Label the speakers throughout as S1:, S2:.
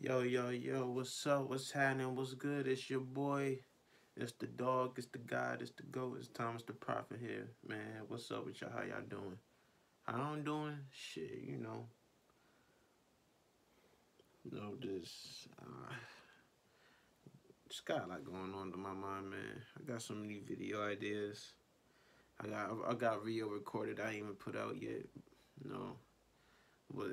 S1: Yo, yo, yo, what's up? What's happening? What's good? It's your boy. It's the dog. It's the God. It's the GOAT. It's Thomas the Prophet here. Man, what's up with y'all? How y'all doing? How I'm doing? Shit, just got a lot going on in my mind, man. I got so many video ideas. I got video recorded I ain't even put out yet. But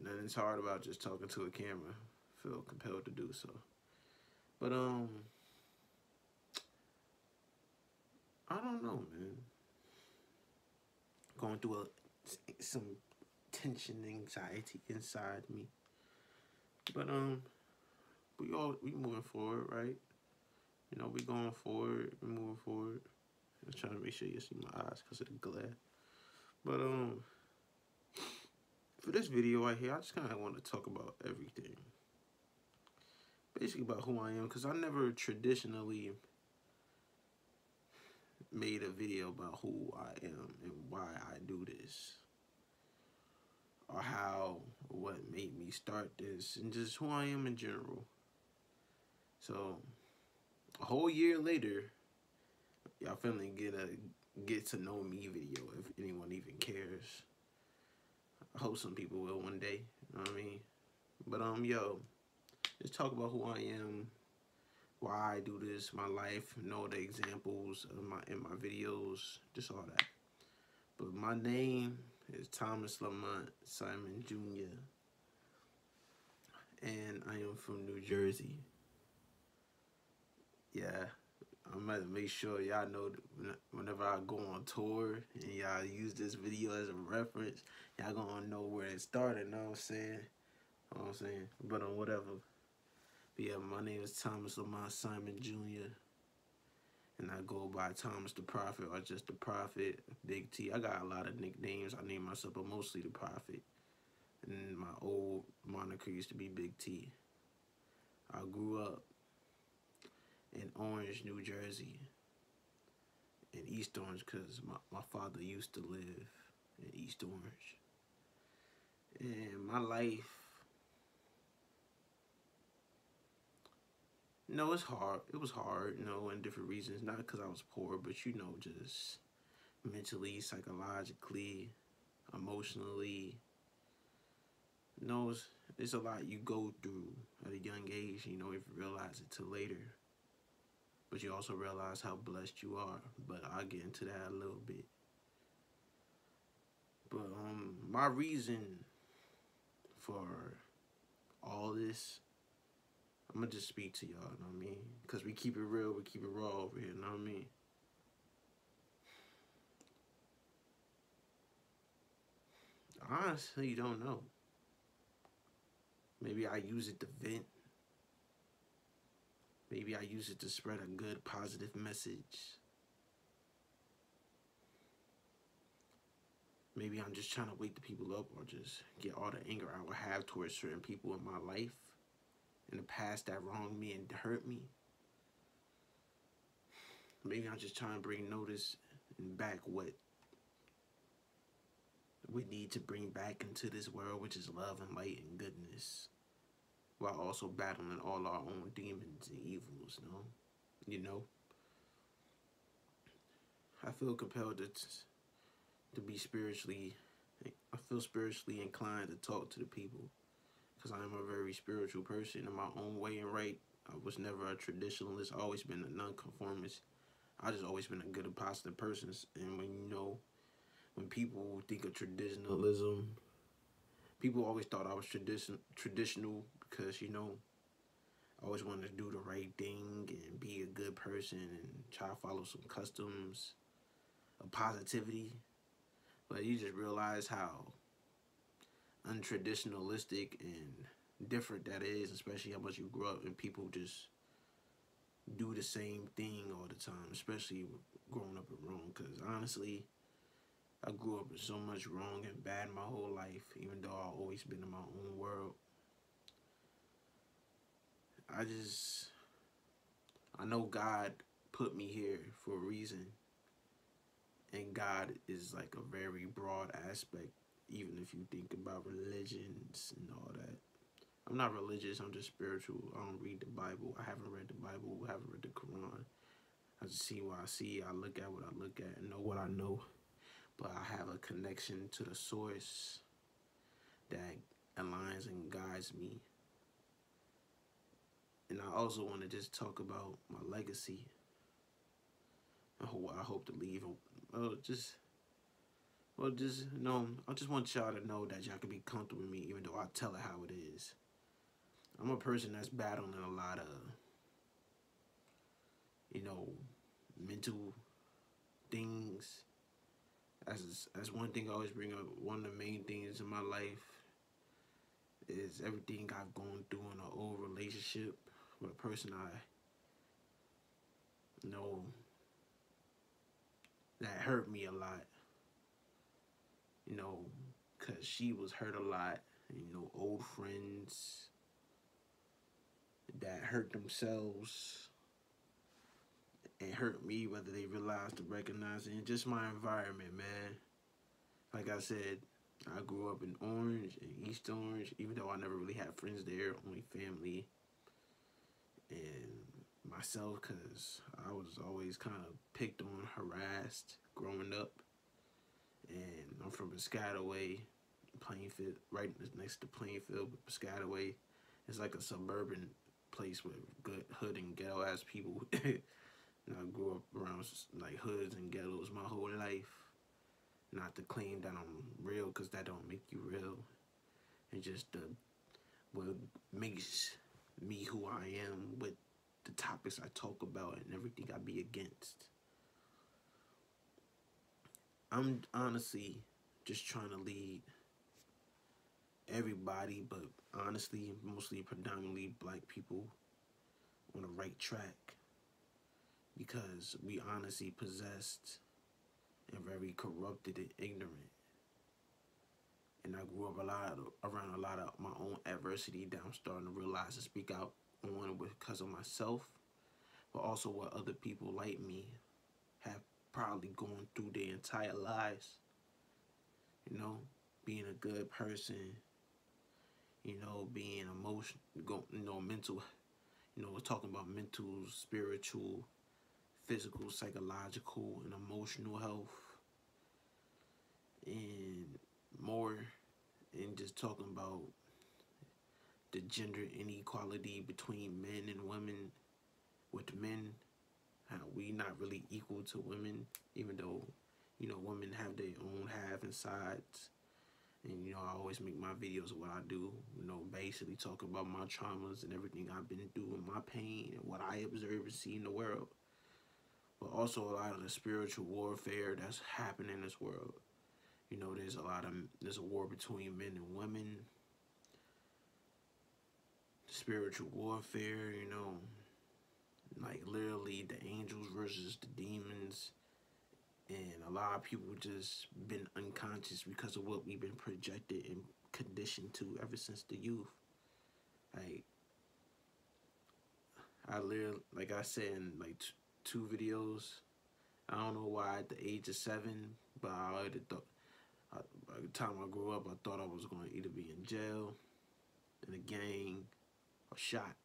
S1: nothing's hard about just talking to a camera. Feel compelled to do so. But I don't know, man. Going through some tension, anxiety inside me. But we moving forward, right? We going forward, we moving forward. I'm trying to make sure you see my eyes because of the glare. But for this video right here, I just kind of want to talk about everything. Basically about who I am, because I never traditionally made a video about who I am and why I do this, or how, or what made me start this, and just who I am in general. So a whole year later, y'all finally get a get to know me video, if anyone even cares. I hope some people will one day, you know what I mean? But yo, just talk about who I am, why I do this, my life, know the examples of in my videos, just all that. But my name is Thomas Lamont Simon Jr. and I am from New Jersey. Yeah, I'm gonna make sure y'all know that whenever I go on tour and y'all use this video as a reference, y'all gonna know where it started, know what I'm saying? But whatever. But yeah, my name is Thomas Lamont Simon Jr. And I go by Thomas the Prophet or just the Prophet, Big T. I got a lot of nicknames. I name myself, but mostly the Prophet. And my old moniker used to be Big T. I grew up in Orange, New Jersey. In East Orange, because my father used to live in East Orange. And my life, it's hard. It was hard, in different reasons. Not because I was poor, but just mentally, psychologically, emotionally. It's a lot you go through at a young age. You don't even realize it till later. But you also realize how blessed you are. But I'll get into that a little bit. But my reason for all this, I'm gonna just speak to y'all, you know what I mean? Because we keep it real, we keep it raw over here, you know what I mean? I honestly don't know. Maybe I use it to vent. Maybe I use it to spread a good, positive message. Maybe I'm just trying to wake the people up or just get all the anger I would have towards certain people in my life in the past that wronged me and hurt me. Maybe I'm just trying to bring notice and back what we need to bring back into this world, which is love and light and goodness, while also battling all our own demons and evils, I feel compelled to be I feel spiritually inclined to talk to the people, because I am a very spiritual person in my own way and right. I was never a traditionalist. I've always been a nonconformist. I just always been a good and positive person. And when people think of traditionalism, people always thought I was traditional because, I always wanted to do the right thing and be a good person and try to follow some customs of positivity. But you just realize how untraditionalistic and different that is, especially how much you grew up and people just do the same thing all the time, especially growing up in Rome. Because honestly, I grew up with so much wrong and bad my whole life, even though I've always been in my own world. I know God put me here for a reason. And God is like a very broad aspect, even if you think about religions and all that. I'm not religious. I'm just spiritual. I don't read the Bible. I haven't read the Bible. I haven't read the Quran. I just see what I see. I look at what I look at and know what I know. But I have a connection to the source that aligns and guides me. And I also want to just talk about my legacy and what I hope to leave. I just want y'all to know that y'all can be comfortable with me, even though I tell it how it is. I'm a person that's battling a lot of, mental things. As one thing I always bring up, one of the main things in my life is everything I've gone through in an old relationship with a person I know that hurt me a lot. Because she was hurt a lot. Old friends that hurt themselves and hurt me, whether they realized or recognize it. And just my environment, man. Like I said, I grew up in Orange, in East Orange, even though I never really had friends there, only family and myself, because I was always kind of picked on, harassed growing up. And I'm from Piscataway, Plainfield, right next to Plainfield, Piscataway. It's like a suburban place with good hood and ghetto ass people. And I grew up around like hoods and ghettos my whole life. Not to claim that I'm real, because that don't make you real. It's just what makes me who I am with the topics I talk about and everything I be against. I'm honestly just trying to lead everybody, but honestly, mostly predominantly black people, on the right track, because we honestly possessed and very corrupted and ignorant. And I grew up around a lot of my own adversity that I'm starting to realize and speak out on because of myself, but also what other people like me have probably gone through their entire lives. Being a good person, being mental, we're talking about mental, spiritual, physical, psychological, and emotional health, and more, and just talking about the gender inequality between men and women, with men, how we not really equal to women, even though, women have their own half and sides. And, I always make my videos of what I do, basically talking about my traumas and everything I've been through and my pain and what I observe and see in the world. But also a lot of the spiritual warfare that's happening in this world. There's a war between men and women. Spiritual warfare, like literally the angels versus the demons. And a lot of people just been unconscious because of what we've been projected and conditioned to ever since the youth. Like, I literally, like I said in like two videos, I don't know why at the age of 7, but I already thought, by the time I grew up, I thought I was going to either be in jail, in a gang, or shot.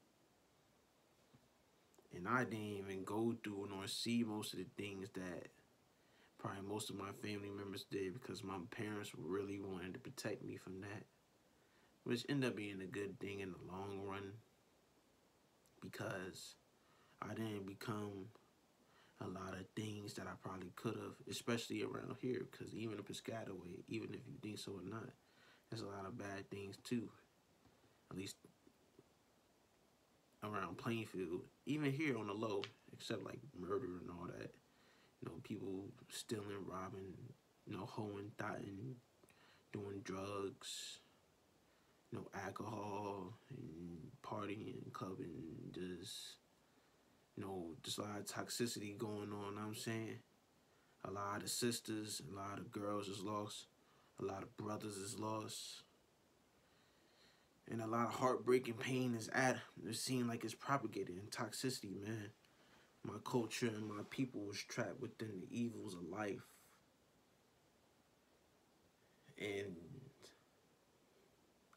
S1: And I didn't even go through nor see most of the things that probably most of my family members did, because my parents really wanted to protect me from that, which ended up being a good thing in the long run, because I didn't become a lot of things that I probably could have, especially around here, because even in Piscataway, even if you think so or not, there's a lot of bad things too, at least around Plainfield, even here on the low, except like murder and all that. People stealing, robbing, hoeing, thotting, doing drugs, alcohol, and partying, and clubbing, just a lot of toxicity going on, I'm saying. A lot of sisters, a lot of girls is lost, a lot of brothers is lost, and a lot of heartbreak and pain it seems like it's propagated in toxicity, man. My culture and my people was trapped within the evils of life. And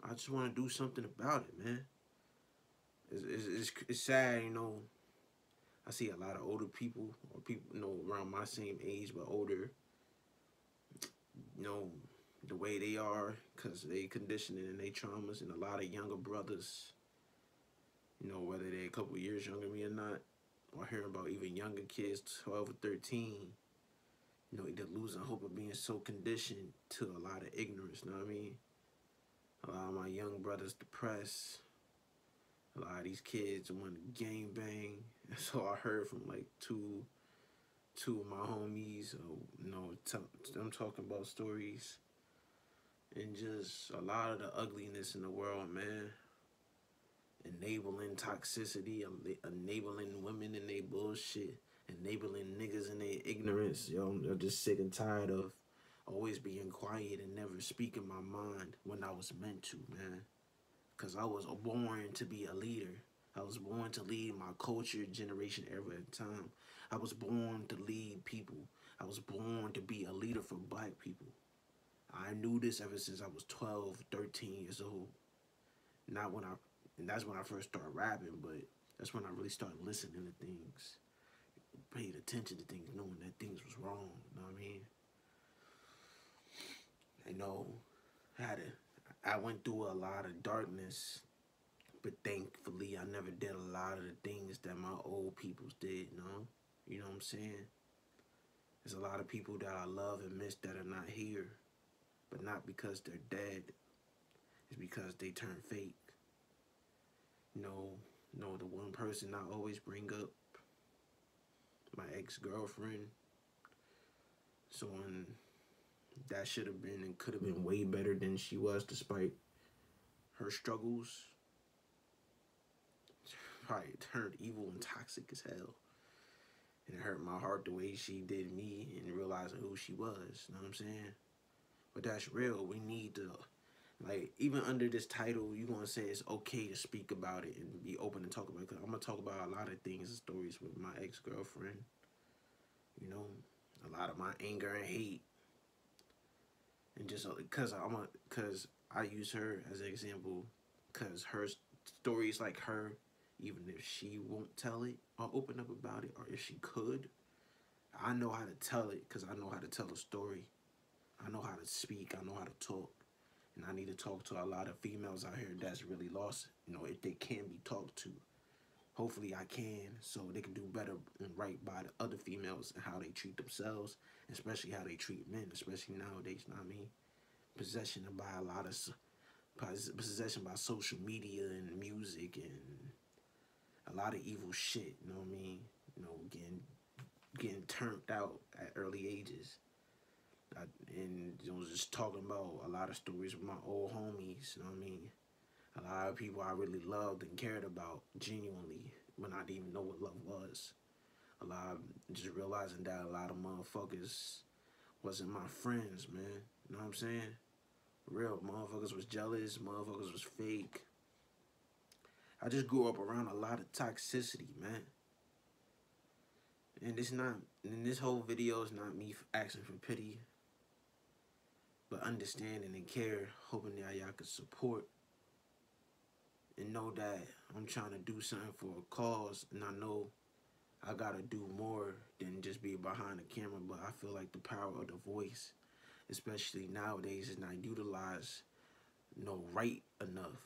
S1: I just want to do something about it, man. It's sad, you know. I see a lot of older people or people, you know, around my same age but older, you know, the way they are because they conditioning and they traumas, and a lot of younger brothers, you know, whether they're a couple years younger than me or not, or hearing about even younger kids, 12 or 13, you know, they're losing hope of being so conditioned to a lot of ignorance, you know what I mean? A lot of my young brothers depressed. A lot of these kids want to gang bang. So I heard from like two of my homies, you know, them talking about stories and just a lot of the ugliness in the world, man. Enabling toxicity, enabling women in their bullshit, enabling niggas in their ignorance. Yo, I'm just sick and tired of always being quiet and never speaking my mind when I was meant to, man. Because I was born to be a leader. I was born to lead my culture, generation, era at the time. I was born to lead people. I was born to be a leader for black people. I knew this ever since I was 12, 13 years old. Not when and that's when I first started rapping, but that's when I really started listening to things, paid attention to things, knowing that things was wrong, you know what I mean? I know, I went through a lot of darkness, but thankfully I never did a lot of the things that my old peoples did, you know? You know what I'm saying? There's a lot of people that I love and miss that are not here, but not because they're dead. It's because they turn fake. You know, the one person I always bring up, my ex-girlfriend, someone that should have been and could have been way better than she was despite her struggles. Probably turned evil and toxic as hell. And it hurt my heart the way she did me and realizing who she was, you know what I'm saying? But that's real. We need to, like, even under this title, you're going to say it's okay to speak about it and be open and talk about it. Because I'm going to talk about a lot of things and stories with my ex-girlfriend. You know, a lot of my anger and hate. And just because I use her as an example, because her stories like her, even if she won't tell it or open up about it, or if she could, I know how to tell it because I know how to tell a story. I know how to speak. I know how to talk. And I need to talk to a lot of females out here that's really lost, you know, if they can be talked to. Hopefully I can, so they can do better and right by the other females and how they treat themselves, especially how they treat men, especially nowadays, you know what I mean? Possession by a lot of, possession by social media and music and a lot of evil shit, you know what I mean? You know, getting turned out at early ages. And you know, just talking about a lot of stories with my old homies, you know what I mean? A lot of people I really loved and cared about genuinely when I didn't even know what love was. A lot of just realizing that a lot of motherfuckers wasn't my friends, man. You know what I'm saying? Real motherfuckers was jealous, motherfuckers was fake. I just grew up around a lot of toxicity, man. And this whole video is not me asking for pity, but understanding and care, hoping that y'all could support and know that I'm trying to do something for a cause, and I know I gotta do more than just be behind the camera, but I feel like the power of the voice, especially nowadays, is not utilized, you know, right enough.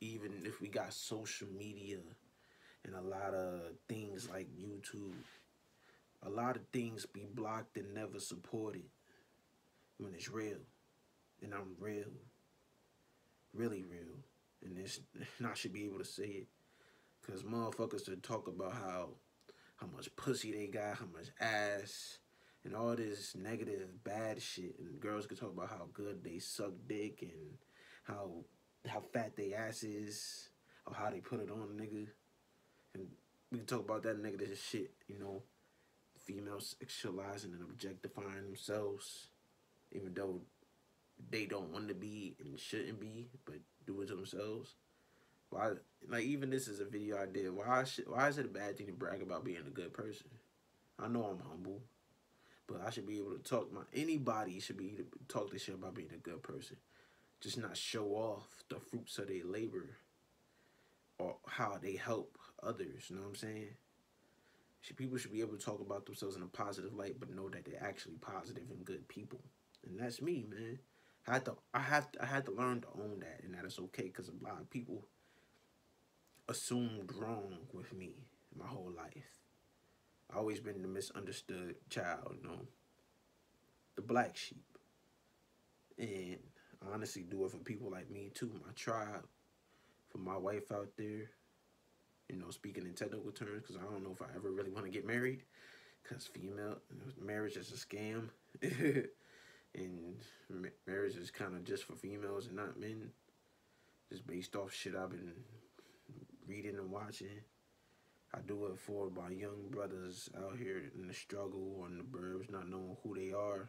S1: Even if we got social media and a lot of things like YouTube, a lot of things be blocked and never supported when it's real. And I'm real. Really real. And I should be able to say it. Because motherfuckers to talk about how much pussy they got, how much ass, and all this negative, bad shit. And girls can talk about how good they suck dick and how fat they ass is, or how they put it on a nigga. And we can talk about that negative shit, you know. Females sexualizing and objectifying themselves, even though they don't want to be and shouldn't be, but do it to themselves. Why? Like, even this is a video I did. Why is it a bad thing to brag about being a good person? I know I'm humble, but I should be able to talk. Anybody should be able to talk this shit about being a good person. just not show off the fruits of their labor or how they help others. You know what I'm saying? People should be able to talk about themselves in a positive light, but know that they're actually positive and good people. And that's me, man. I had to learn to own that, and that it's okay, because a lot of people assumed wrong with me my whole life. I always been the misunderstood child, you know, the black sheep. And I honestly do it for people like me too, my tribe, for my wife out there. You know, speaking in technical terms, because I don't know if I ever really want to get married, because female marriage is a scam. And marriage is kind of just for females and not men, just based off shit I've been reading and watching. I do it for my young brothers out here in the struggle or in the burbs, not knowing who they are,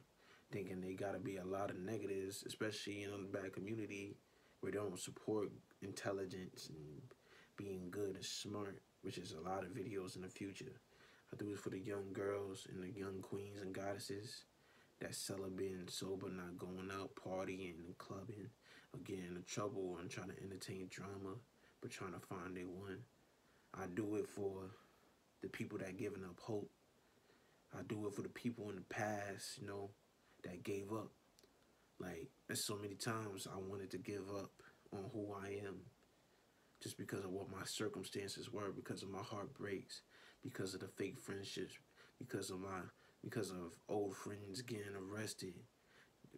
S1: thinking they gotta be a lot of negatives, especially in the bad community where they don't support intelligence and being good and smart, which is a lot of videos in the future. I do it for the young girls and the young queens and goddesses that's celibate and sober, not going out partying and clubbing, or getting into trouble and trying to entertain drama, but trying to find their one. I do it for the people that giving up hope. I do it for the people in the past, you know, that gave up. Like, there's so many times I wanted to give up on who I am, just because of what my circumstances were, because of my heartbreaks, because of the fake friendships, because of old friends getting arrested.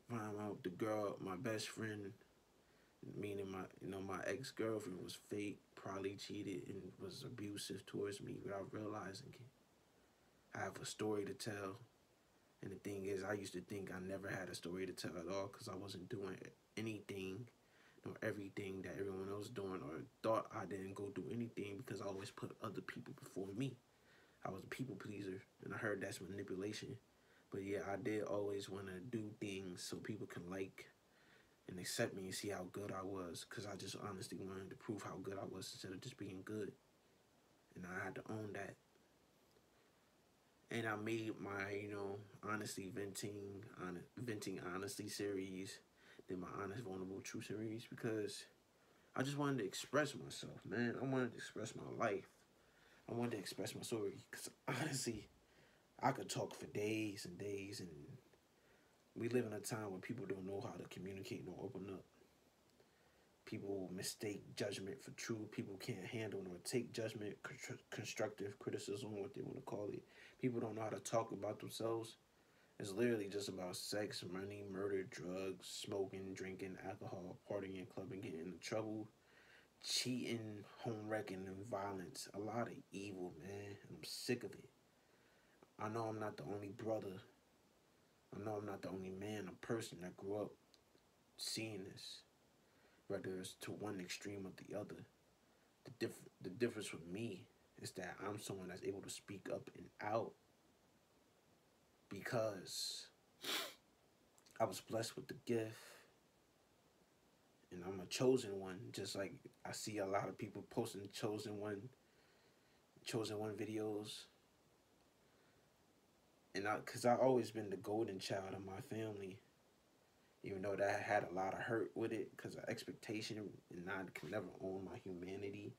S1: Find out the girl, my best friend, meaning my ex-girlfriend, was fake, probably cheated and was abusive towards me without realizing it. I have a story to tell, and the thing is, I used to think I never had a story to tell at all, because I wasn't doing anything or everything that everyone else doing, or thought I didn't go do anything, because I always put other people before me. I was a people pleaser, and I heard that's manipulation. But yeah, I did always want to do things so people can like and accept me and see how good I was, because I just honestly wanted to prove how good I was instead of just being good. And I had to own that. And I made my, honestly venting honestly series, then my honest vulnerable true series, because I just wanted to express myself, man. I wanted to express my life. I wanted to express my story, because honestly, I could talk for days and days, and we live in a time where people don't know how to communicate nor open up. People mistake judgment for truth. People can't handle nor take judgment, constructive criticism, what they want to call it. People don't know how to talk about themselves. It's literally just about sex, money, murder, drugs, smoking, drinking, alcohol, partying, clubbing, getting into trouble, cheating, home wrecking, and violence. A lot of evil, man. I'm sick of it. I know I'm not the only brother. I know I'm not the only man or person that grew up seeing this, whether it's to one extreme or the other. The difference with me is that I'm someone that's able to speak up and out, because I was blessed with the gift, and I'm a chosen one. Just like I see a lot of people posting chosen one videos, and cause I've always been the golden child of my family, even though that had a lot of hurt with it, cause of expectation, and I could never own my humanity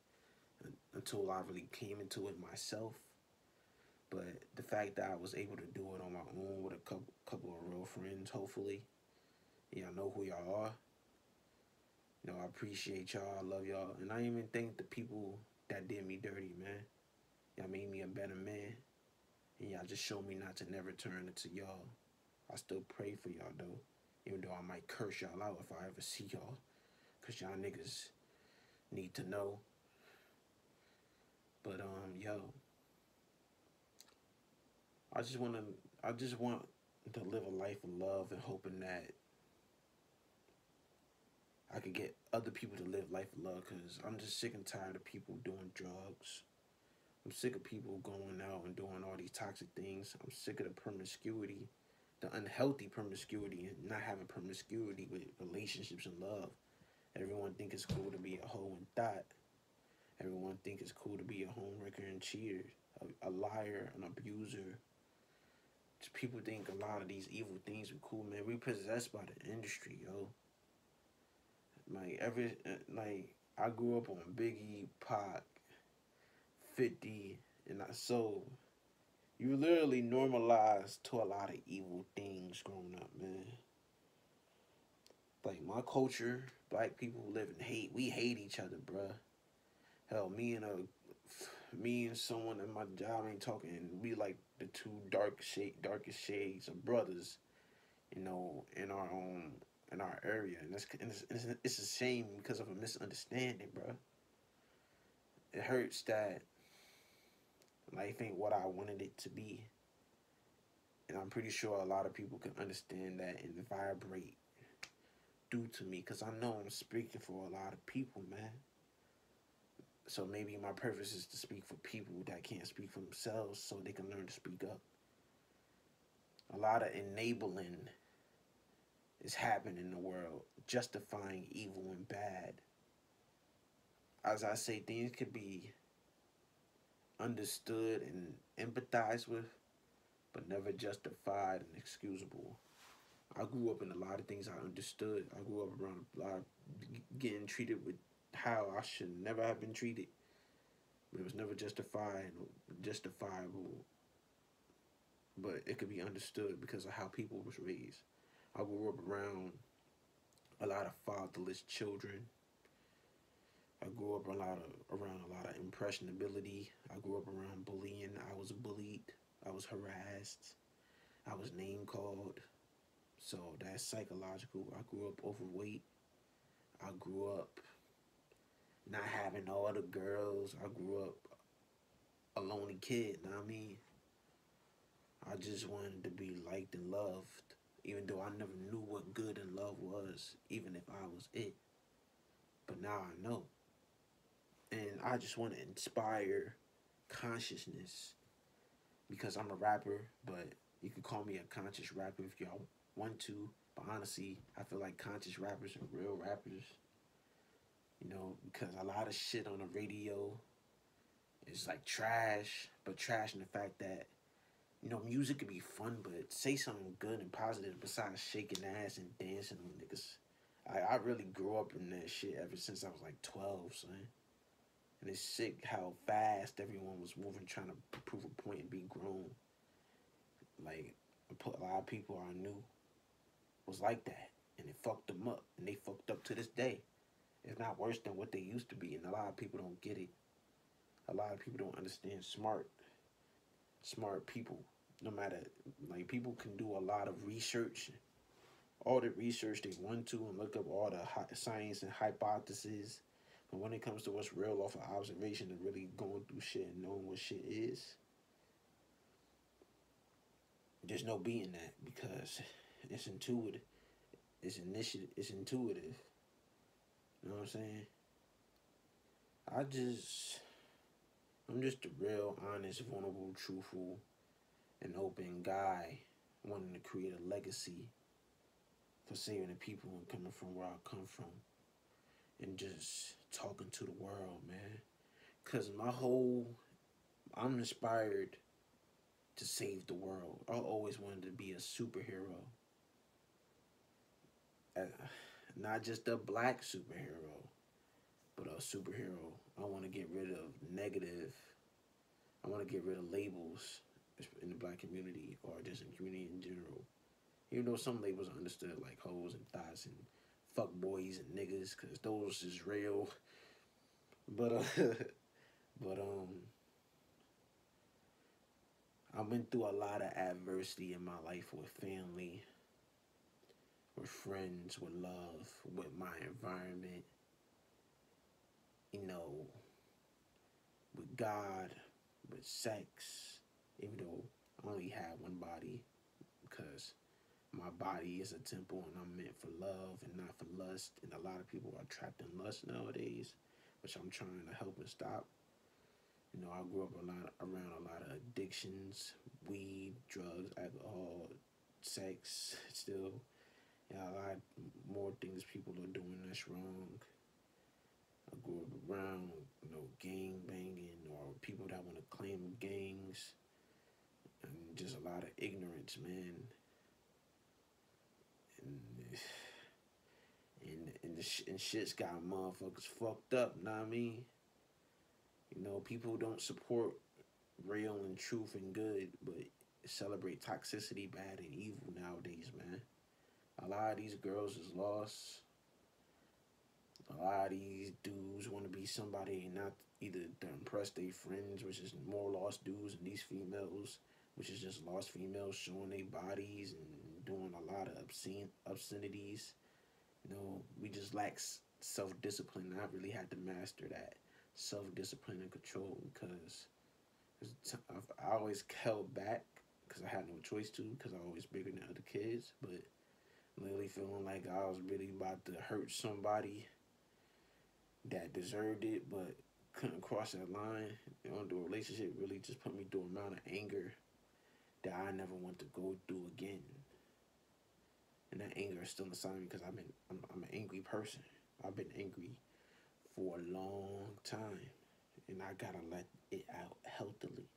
S1: until I really came into it myself. But the fact that I was able to do it on my own with a couple of real friends, hopefully, y'all know who y'all are. I appreciate y'all, I love y'all, and I even thank the people that did me dirty, man. Y'all made me a better man, and y'all just showed me not to never turn into y'all. I still pray for y'all, though, even though I might curse y'all out if I ever see y'all, because y'all niggas need to know. But, yo, I just want to live a life of love and hoping that I could get other people to live life of love, because I'm just sick and tired of people doing drugs. I'm sick of people going out and doing all these toxic things. I'm sick of the promiscuity, the unhealthy promiscuity, and not having promiscuity with relationships and love. Everyone think it's cool to be a hoe and thot. Everyone think it's cool to be a homewrecker and cheater, a liar, an abuser. Just people think a lot of these evil things are cool, man. We possessed by the industry, yo. like I grew up on Biggie, Pac, 50, and so you literally normalized to a lot of evil things growing up, man. Like my culture, black people live in hate. We hate each other, bruh. Hell, me and someone at my job ain't talking. We like the two darkest shades of brothers, in our area, and it's a shame because of a misunderstanding, bro. It hurts that life ain't what I wanted it to be, and I'm pretty sure a lot of people can understand that and vibrate due to me, cause I know I'm speaking for a lot of people, man. So maybe my purpose is to speak for people that can't speak for themselves, so they can learn to speak up. A lot of enabling is happening in the world, justifying evil and bad. As I say, things could be understood and empathized with, but never justified and excusable. I grew up in a lot of things I understood. I grew up around a lot of getting treated with how I should never have been treated. But it was never justifiable, but it could be understood because of how people was raised. I grew up around a lot of fatherless children. I grew up around a lot of impressionability. I grew up around bullying. I was bullied. I was harassed. I was name called. So that's psychological. I grew up overweight. I grew up not having all the girls. I grew up a lonely kid, know what I mean? I just wanted to be liked and loved, even though I never knew what good and love was, even if I was it. But now I know. And I just want to inspire consciousness because I'm a rapper, but you can call me a conscious rapper if y'all want to. But honestly, I feel like conscious rappers are real rappers. Because a lot of shit on the radio is like trash, but trash in the fact that, music can be fun, but say something good and positive besides shaking ass and dancing on niggas. I really grew up in that shit ever since I was like 12, son. And it's sick how fast everyone was moving, trying to prove a point and be grown. Like, a lot of people I knew was like that, and it fucked them up, and they fucked up to this day. It's not worse than what they used to be, and a lot of people don't get it. A lot of people don't understand smart people. No matter, like, people can do a lot of research, all the research they want to, and look up all the science and hypotheses. But when it comes to what's real off of observation and really going through shit and knowing what shit is, there's no beating that because it's intuitive. It's intuitive. You know what I'm saying? I'm just a real, honest, vulnerable, truthful, and open guy wanting to create a legacy for saving the people and coming from where I come from. And just talking to the world, man. Because I'm inspired to save the world. I always wanted to be a superhero. Not just a black superhero, but a superhero. I want to get rid of negative. I want to get rid of labels in the black community or just in community in general. Even though some labels are understood like hoes and thoughts and fuck boys and niggas, because those is real. But I went through a lot of adversity in my life with family, with friends, with love, with my environment, with God, with sex, even though I only had one body, because my body is a temple and I'm meant for love and not for lust. And a lot of people are trapped in lust nowadays, which I'm trying to help and stop. I grew up around a lot of addictions, weed, drugs, alcohol, sex, still. A lot more things people are doing that's wrong. I grew up around, gang banging or people that want to claim gangs, and just a lot of ignorance, man. And and shit's got motherfuckers fucked up, know what I mean? You know, people don't support real and truth and good, but celebrate toxicity, bad, and evil nowadays, man. A lot of these girls is lost. A lot of these dudes want to be somebody and not either to impress their friends, which is more lost dudes, and these females, which is just lost females showing their bodies and doing a lot of obscenities. You know, we just lack self-discipline. I really had to master that self-discipline and control because I always held back because I had no choice to because I was always bigger than other kids. But lately feeling like I was really about to hurt somebody that deserved it but couldn't cross that line. You know, the relationship really just put me through an amount of anger that I never want to go through again. And that anger is still inside me because I'm an angry person. I've been angry for a long time, and I gotta let it out healthily.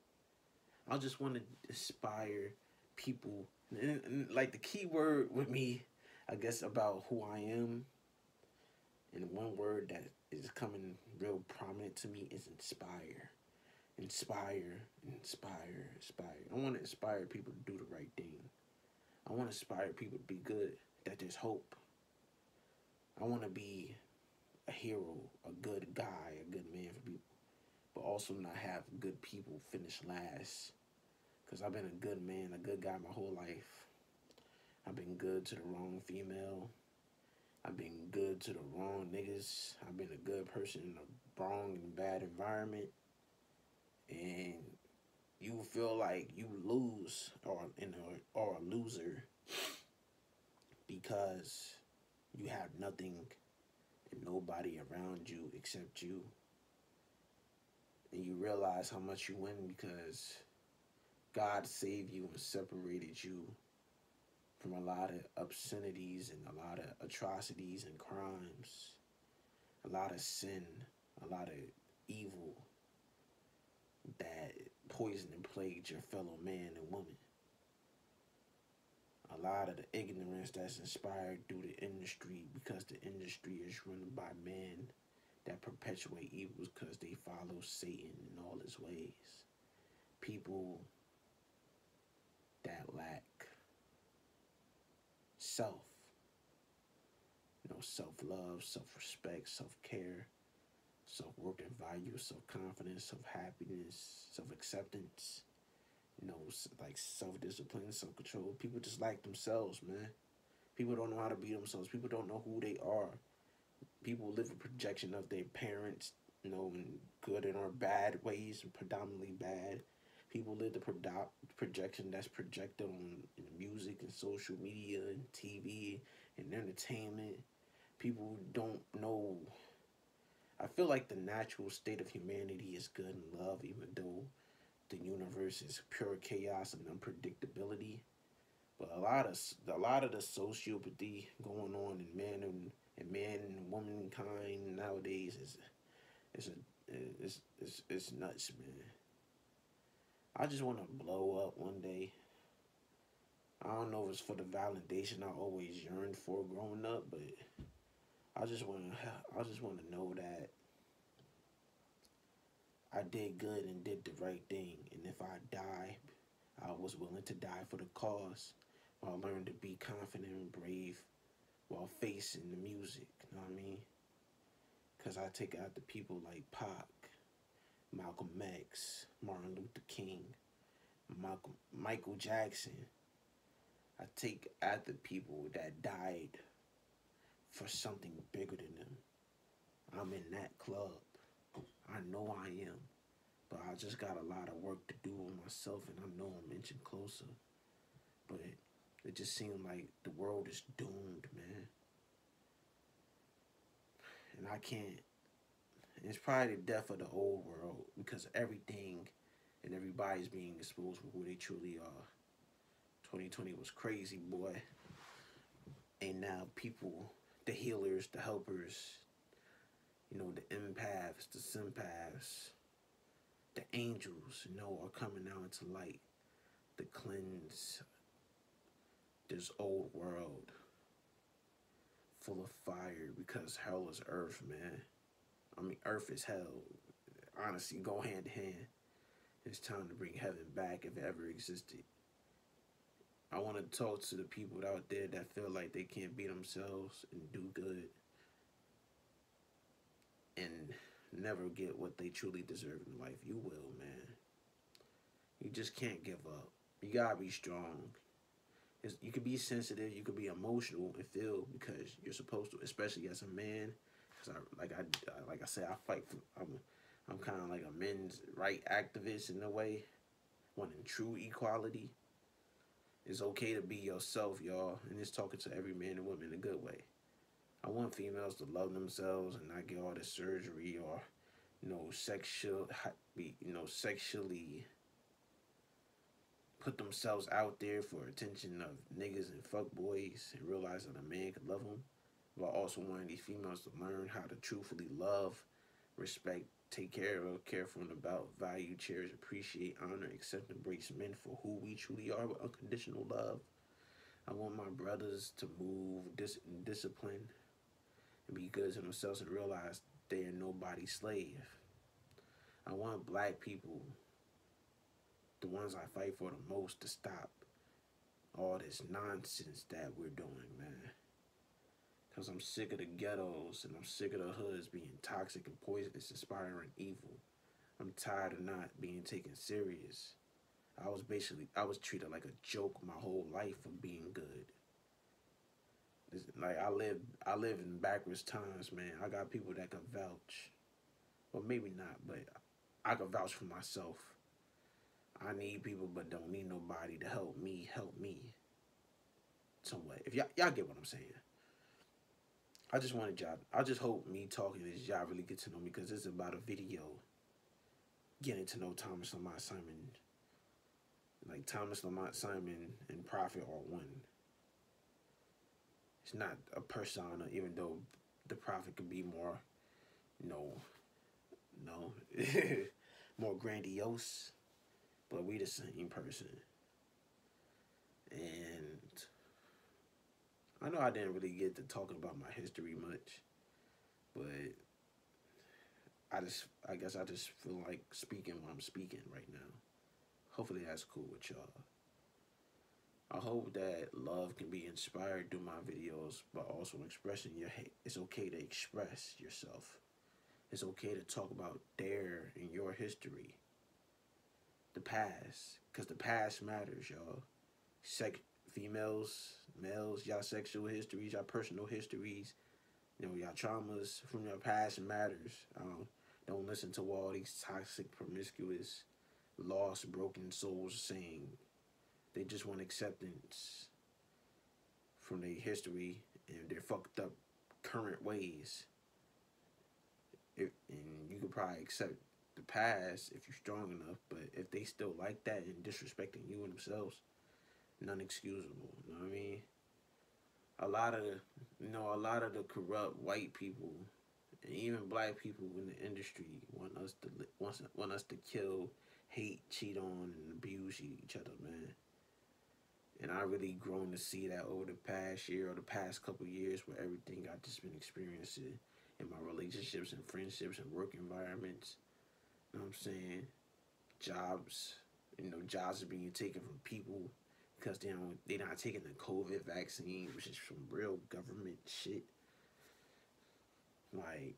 S1: I just want to inspire people, and like the key word with me, I guess, about who I am, and one word that is coming real prominent to me is inspire. Inspire, inspire, inspire. I want to inspire people to do the right thing. I want to inspire people to be good, that there's hope. I want to be a hero, a good guy, a good man for people, but also not have good people finish last. Because I've been a good man, a good guy my whole life. I've been good to the wrong female. I've been good to the wrong niggas. I've been a good person in a wrong and bad environment. And you feel like you lose or a loser because you have nothing and nobody around you except you. And you realize how much you win because God saved you and separated you from a lot of obscenities and a lot of atrocities and crimes, a lot of sin, a lot of evil that poisoned and plagued your fellow man and woman. A lot of the ignorance that's inspired through the industry because the industry is run by men that perpetuate evils because they follow Satan in all his ways. People that lack self, you know, self-love, self-respect, self-care, self-worth and value, self-confidence, self-happiness, self-acceptance, you know, like self-discipline, self-control. People just like themselves, man. People don't know how to be themselves. People don't know who they are. People live a projection of their parents, you know, in good and or bad ways, and predominantly bad. People live the projection that's projected on music and social media and TV and entertainment. People don't know. I feel like the natural state of humanity is good and love, even though the universe is pure chaos and unpredictability. But a lot of the sociopathy going on in man and womankind nowadays is nuts, man. I just want to blow up one day. I don't know if it's for the validation I always yearned for growing up, but I just want to know that I did good and did the right thing, and if I die, I was willing to die for the cause. I learned to be confident and brave while facing the music, you know what I mean? Because I take out the people like Pac, Malcolm X, Martin Luther King, Michael Jackson. I take out the people that died for something bigger than them. I'm in that club. I know I am. But I just got a lot of work to do on myself, and I know I'm inching closer. But it just seemed like the world is doomed, man. And I can't. It's probably the death of the old world because everything and everybody's being exposed for who they truly are. 2020 was crazy, boy. And now people, the healers, the helpers, you know, the empaths, the sympaths, the angels, you know, are coming out into light to cleanse this old world full of fire because hell is earth, man. I mean, earth is hell. Honestly, go hand in hand. It's time to bring heaven back if it ever existed. I want to talk to the people out there that feel like they can't be themselves and do good and never get what they truly deserve in life. You will, man. You just can't give up. You gotta be strong. You can be sensitive, you can be emotional and feel because you're supposed to, especially as a man. Cause like I said, I fight for. I'm kind of like a men's right activist in a way, wanting true equality. It's okay to be yourself, y'all, and it's talking to every man and woman in a good way. I want females to love themselves and not get all this surgery or, sexually put themselves out there for attention of niggas and fuckboys and realize that a man could love them. But I also wanting these females to learn how to truthfully love, respect, take care of, care for and about, value, cherish, appreciate, honor, accept, embrace men for who we truly are with unconditional love. I want my brothers to move discipline and be good to themselves and realize they are nobody's slave. I want black people, the ones I fight for the most, to stop all this nonsense that we're doing, man. Because I'm sick of the ghettos and I'm sick of the hoods being toxic and poisonous, inspiring evil. I'm tired of not being taken serious. I was treated like a joke my whole life for being good. Like I live in backwards times, man. I got people that can vouch. Well, maybe not, but I can vouch for myself. I need people, but don't need nobody to help me somewhat. If y'all get what I'm saying. I just hope me talking to this, y'all really get to know me, because it's about a video. Getting to know Thomas Lamont Simon. Like Thomas Lamont Simon and Profhet are one. It's not a persona, even though the Prophet could be more, more grandiose. But we the same person. And I know I didn't really get to talking about my history much, but I guess I just feel like speaking what I'm speaking right now. Hopefully that's cool with y'all. I hope that love can be inspired through my videos, but also expressing your hate. It's okay to express yourself. It's okay to talk about their and your history. The past, because the past matters, y'all. Females, males, y'all sexual histories, y'all personal histories, y'all traumas from your past matters. Don't listen to all these toxic, promiscuous, lost, broken souls saying they just want acceptance from their history and their fucked up current ways. And you could probably accept the past if you're strong enough, but if they still like that and disrespecting you and themselves, non-excusable. You know what I mean? A lot of the corrupt white people and even black people in the industry want us to kill, hate, cheat on, and abuse each other, man. And I really grown to see that over the past year or the past couple years, where everything I just been experiencing in my relationships and friendships and work environments. You know what I'm saying? Jobs are being taken from people because they're not taking the COVID vaccine, which is some real government shit. Like,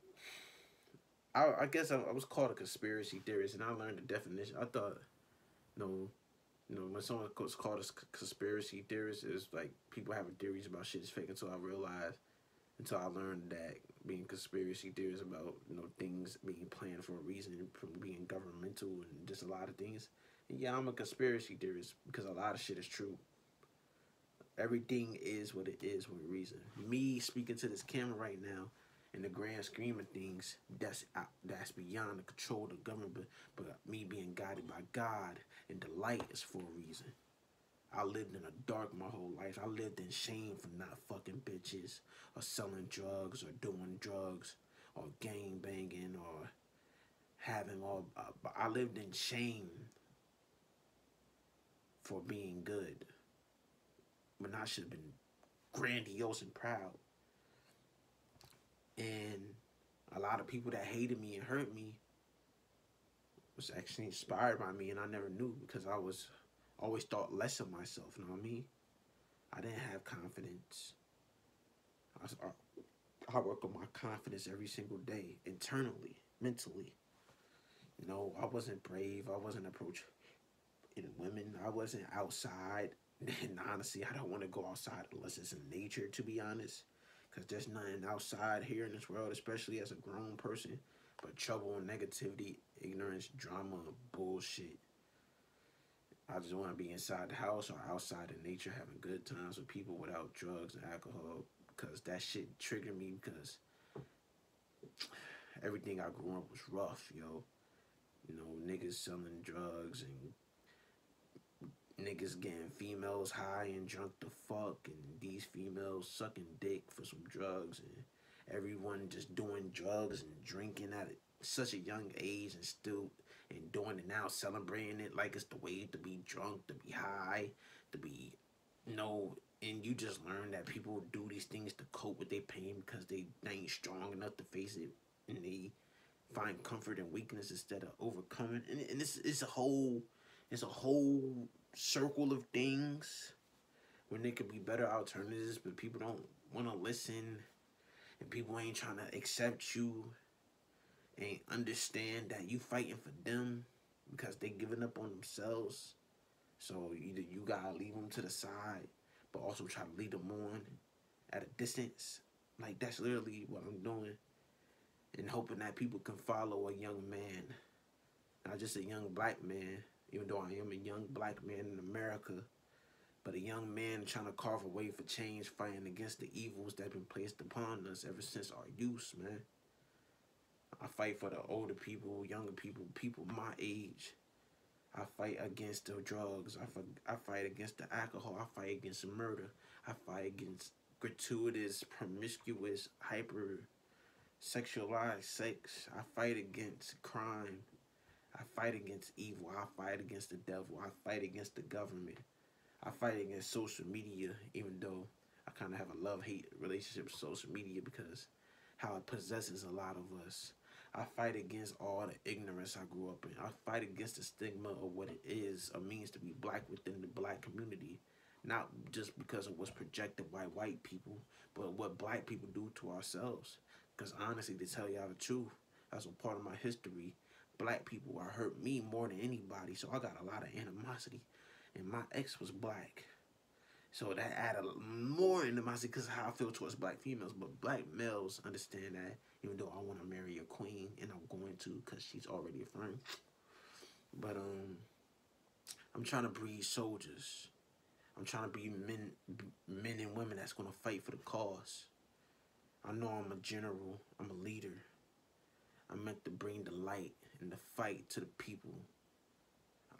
S1: I guess I was called a conspiracy theorist, and I learned the definition. I thought, when someone was called a conspiracy theorist, it's like people having theories about shit is fake, until I learned that being conspiracy theorists about, things being planned for a reason, from being governmental and just a lot of things. And yeah, I'm a conspiracy theorist because a lot of shit is true. Everything is what it is with a reason. Me speaking to this camera right now, in the grand scheme of things, that's beyond the control of the government, but me being guided by God and the light is for a reason. I lived in the dark my whole life. I lived in shame for not fucking bitches, or selling drugs, or doing drugs, or gang banging, or having all. I lived in shame for being good, when I should have been grandiose and proud. And a lot of people that hated me and hurt me was actually inspired by me, and I never knew because I was always thought less of myself. You know what I mean? I didn't have confidence. I work on my confidence every single day, internally, mentally. You know, I wasn't brave. I wasn't approaching women. I wasn't outside. And honestly, I don't want to go outside unless it's in nature, to be honest. Because there's nothing outside here in this world, especially as a grown person, but trouble and negativity, ignorance, drama, bullshit. I just want to be inside the house or outside in nature having good times with people without drugs and alcohol. Because that shit triggered me because everything I grew up was rough, yo. You know, niggas selling drugs and niggas getting females high and drunk the fuck, and these females sucking dick for some drugs, and everyone just doing drugs and drinking at such a young age and still and doing it now, celebrating it like it's the way to be drunk, to be high, to be, you know, and you just learn that people do these things to cope with their pain because they ain't strong enough to face it, and they find comfort in weakness instead of overcoming. And it's a whole circle of things when there could be better alternatives, but people don't want to listen, and people ain't trying to accept you and understand that you fighting for them because they giving up on themselves. So either you gotta leave them to the side, but also try to lead them on at a distance. Like, that's literally what I'm doing, and hoping that people can follow a young man, not just a young black man, even though I am a young black man in America, but a young man trying to carve a way for change, fighting against the evils that have been placed upon us ever since our youth, man. I fight for the older people, younger people, people my age. I fight against the drugs. I fight against the alcohol. I fight against murder. I fight against gratuitous, promiscuous, hyper sexualized sex. I fight against crime. I fight against evil. I fight against the devil. I fight against the government. I fight against social media, even though I kind of have a love-hate relationship with social media because how it possesses a lot of us. I fight against all the ignorance I grew up in. I fight against the stigma of what it is, or means to be black within the black community. Not just because of what's projected by white people, but what black people do to ourselves. Because honestly, to tell y'all the truth, that's a part of my history. Black people are hurt me more than anybody, so I got a lot of animosity. And my ex was black, so that added more animosity because of how I feel towards black females. But black males understand that, even though I want to marry a queen, and I'm going to because she's already affirmed. But I'm trying to breed soldiers. I'm trying to be men and women that's going to fight for the cause. I know I'm a general. I'm a leader. I'm meant to bring the light and the fight to the people.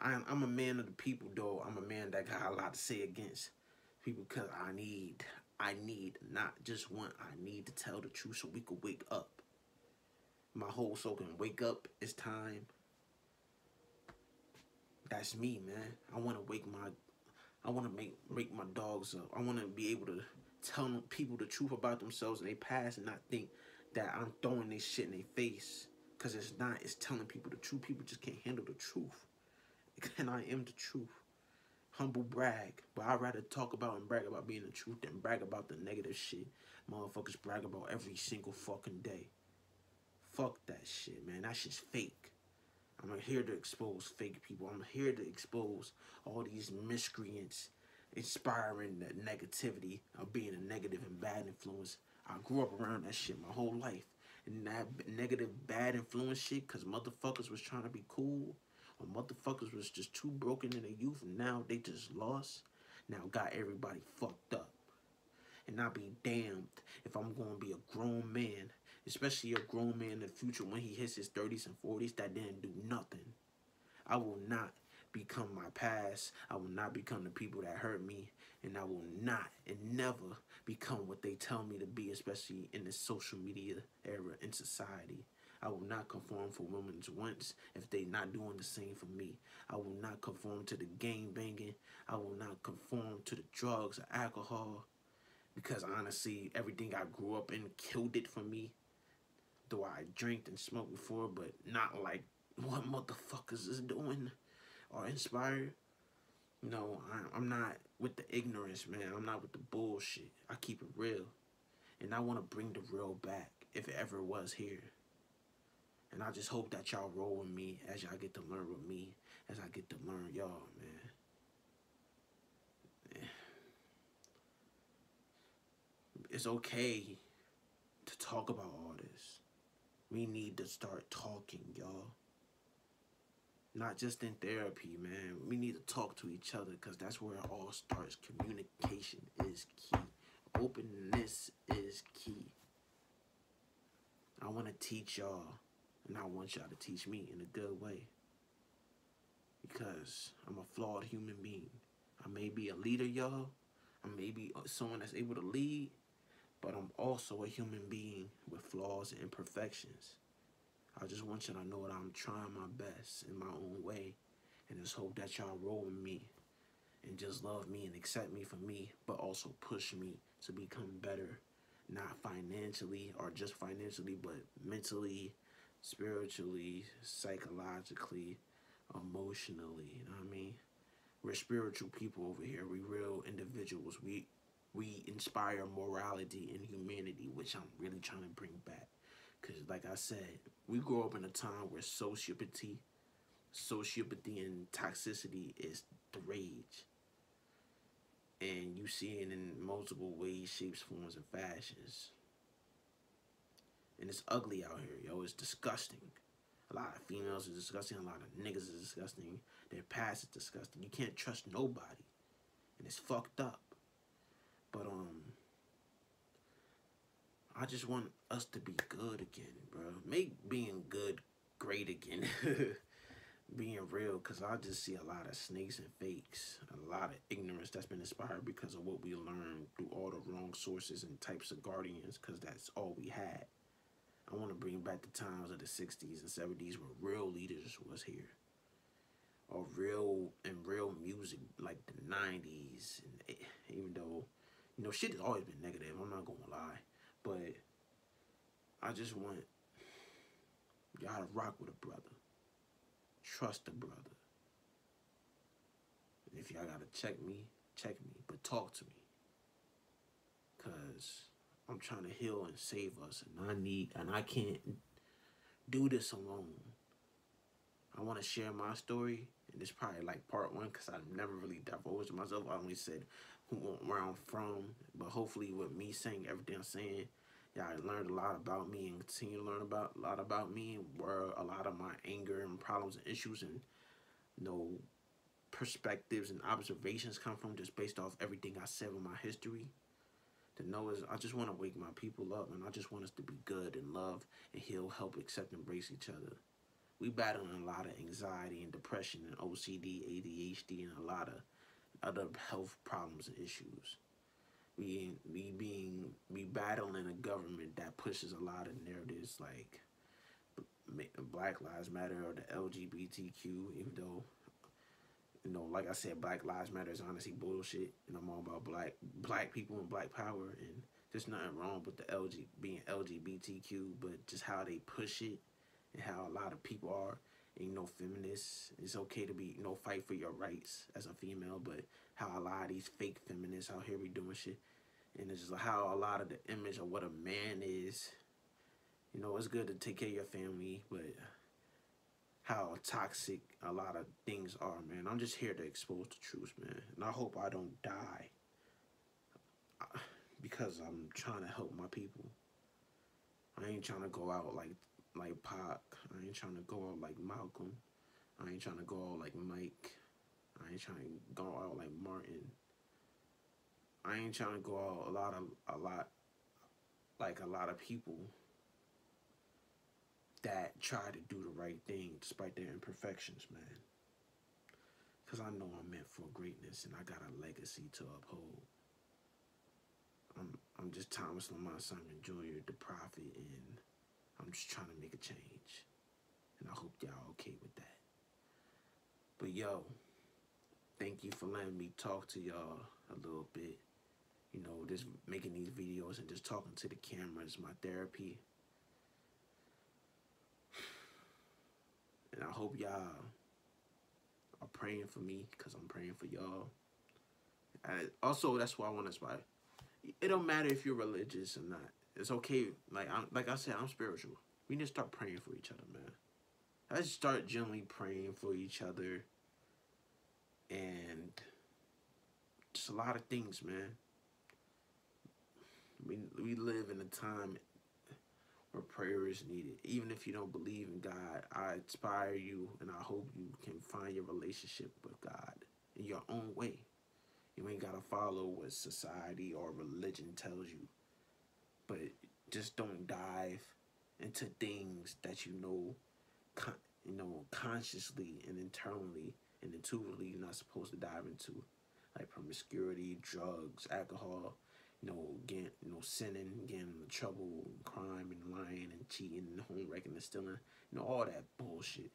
S1: I'm a man of the people, though. I'm a man that got a lot to say against people because I need, not just want, I need to tell the truth so we can wake up. My whole soul can wake up. It's time. That's me, man. I want to wake my dogs up. I want to be able to tell people the truth about themselves and their past and not think that I'm throwing this shit in their face. Because it's not. It's telling people the truth. People just can't handle the truth. And I am the truth. Humble brag. But I'd rather talk about and brag about being the truth than brag about the negative shit motherfuckers brag about every single fucking day. Fuck that shit, man. That shit's fake. I'm here to expose fake people. I'm here to expose all these miscreants inspiring the negativity of being a negative and bad influence. I grew up around that shit my whole life. And that negative, bad influence shit, because motherfuckers was trying to be cool, or motherfuckers was just too broken in their youth, and now they just lost. Now got everybody fucked up. And I'll be damned if I'm going to be a grown man, especially a grown man in the future when he hits his 30s and 40s that didn't do nothing. I will not become my past. I will not become the people that hurt me. And I will not and never become what they tell me to be, especially in this social media era in society. I will not conform for women's wants if they not doing the same for me. I will not conform to the gang banging. I will not conform to the drugs or alcohol. Because honestly, everything I grew up in killed it for me. though I drank and smoked before, but not like what motherfuckers is doing or inspired. No, I'm not with the ignorance, man. I'm not with the bullshit. I keep it real. And I want to bring the real back if it ever was here. And I just hope that y'all roll with me as y'all get to learn with me, as I get to learn y'all, man. It's okay to talk about all this. We need to start talking, y'all. Not just in therapy, man. We need to talk to each other because that's where it all starts. Communication is key. Openness is key. I want to teach y'all, and I want y'all to teach me in a good way. Because I'm a flawed human being. I may be a leader, y'all. I may be someone that's able to lead, but I'm also a human being with flaws and imperfections. I just want y'all to know that I'm trying my best in my own way, and just hope that y'all roll with me and just love me and accept me for me, but also push me to become better, not financially or just financially, but mentally, spiritually, psychologically, emotionally. You know what I mean? We're spiritual people over here. We real individuals. We inspire morality and humanity, which I'm really trying to bring back. Because like I said, we grew up in a time where sociopathy and toxicity is the rage. And you see it in multiple ways, shapes, forms, and fashions. And it's ugly out here, yo. It's disgusting. A lot of females are disgusting. A lot of niggas are disgusting. Their past is disgusting. You can't trust nobody. And it's fucked up. But, I just want us to be good again, bro. Make being good great again. Being real, because I just see a lot of snakes and fakes. A lot of ignorance that's been inspired because of what we learned through all the wrong sources and types of guardians, because that's all we had. I want to bring back the times of the 60s and 70s where real leaders was here. Or real music, like the 90s. And even though, you know, shit has always been negative. I'm not going to lie. But I just want y'all to rock with a brother. Trust a brother. And if y'all got to check me. But talk to me. Because I'm trying to heal and save us. And I can't do this alone. I want to share my story. And it's probably like part 1 because I've never really divulged myself. I only said where I'm from. But hopefully with me saying everything I'm saying, y'all learned a lot about me and continue to learn a lot about me and where a lot of my anger and problems and issues and, you know, perspectives and observations come from, just based off everything I said with my history. To know is I just want to wake my people up, and I just want us to be good and love and heal, help, accept, embrace each other. We battling a lot of anxiety and depression and OCD, ADHD, and a lot of other health problems and issues. We battling a government that pushes a lot of narratives like Black Lives Matter or the LGBTQ, even though, you know, like I said, Black Lives Matter is honestly bullshit, and I'm all about black people and black power, and there's nothing wrong with the being LGBTQ, but just how they push it and how a lot of people are. And, you know, feminists, it's okay to be, you know, fight for your rights as a female, but how a lot of these fake feminists out here be doing shit. And it's just how a lot of the image of what a man is, you know, it's good to take care of your family, but how toxic a lot of things are, man. I'm just here to expose the truth, man. And I hope I don't die because I'm trying to help my people. I ain't trying to go out like Pac. I ain't trying to go out like Malcolm. I ain't trying to go out like Mike. I ain't trying to go out like Martin. I ain't trying to go out a lot of people that try to do the right thing despite their imperfections, man. Because I know I'm meant for greatness and I got a legacy to uphold. I'm just Thomas Lamont Simon Jr., the Prophet, and I'm just trying to make a change. And I hope y'all okay with that. But yo, thank you for letting me talk to y'all a little bit. You know, just making these videos and just talking to the camera is my therapy. And I hope y'all are praying for me, because I'm praying for y'all. Also, that's why I want to inspire. It don't matter if you're religious or not. It's okay. Like I said, I'm spiritual. We need to start praying for each other, man. Let's start generally praying for each other. And just a lot of things, man. We live in a time where prayer is needed. Even if you don't believe in God, I inspire you, and I hope you can find your relationship with God in your own way. You ain't gotta follow what society or religion tells you, but just don't dive into things that you know consciously and internally and intuitively you're not supposed to dive into, like promiscuity, drugs, alcohol, getting, sinning, getting in trouble, crime, and lying, and cheating, and home wrecking, and stealing, all that bullshit.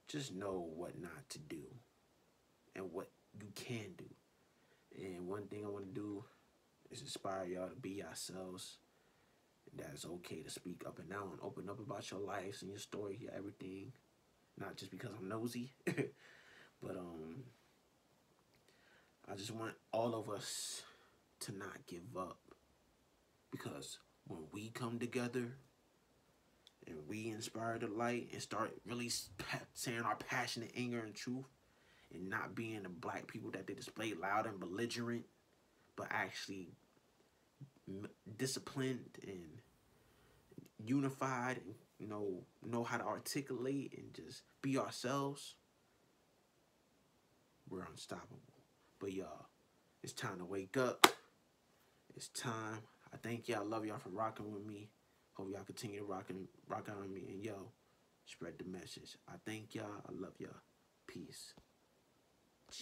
S1: Just know what not to do and what you can do. And one thing I want to do is inspire y'all to be yourselves. That it's okay to speak up and down, open up about your lives and your story, your everything. Not just because I'm nosy, but I just want all of us to not give up, because when we come together and we inspire the light and start really saying our passionate anger and truth, and not being the black people that they display loud and belligerent, but actually disciplined and unified, and know how to articulate and just be ourselves, we're unstoppable. But y'all, it's time to wake up. It's time. I thank y'all. I love y'all for rocking with me. Hope y'all continue to rock out with me. And yo, spread the message. I thank y'all. I love y'all. Peace.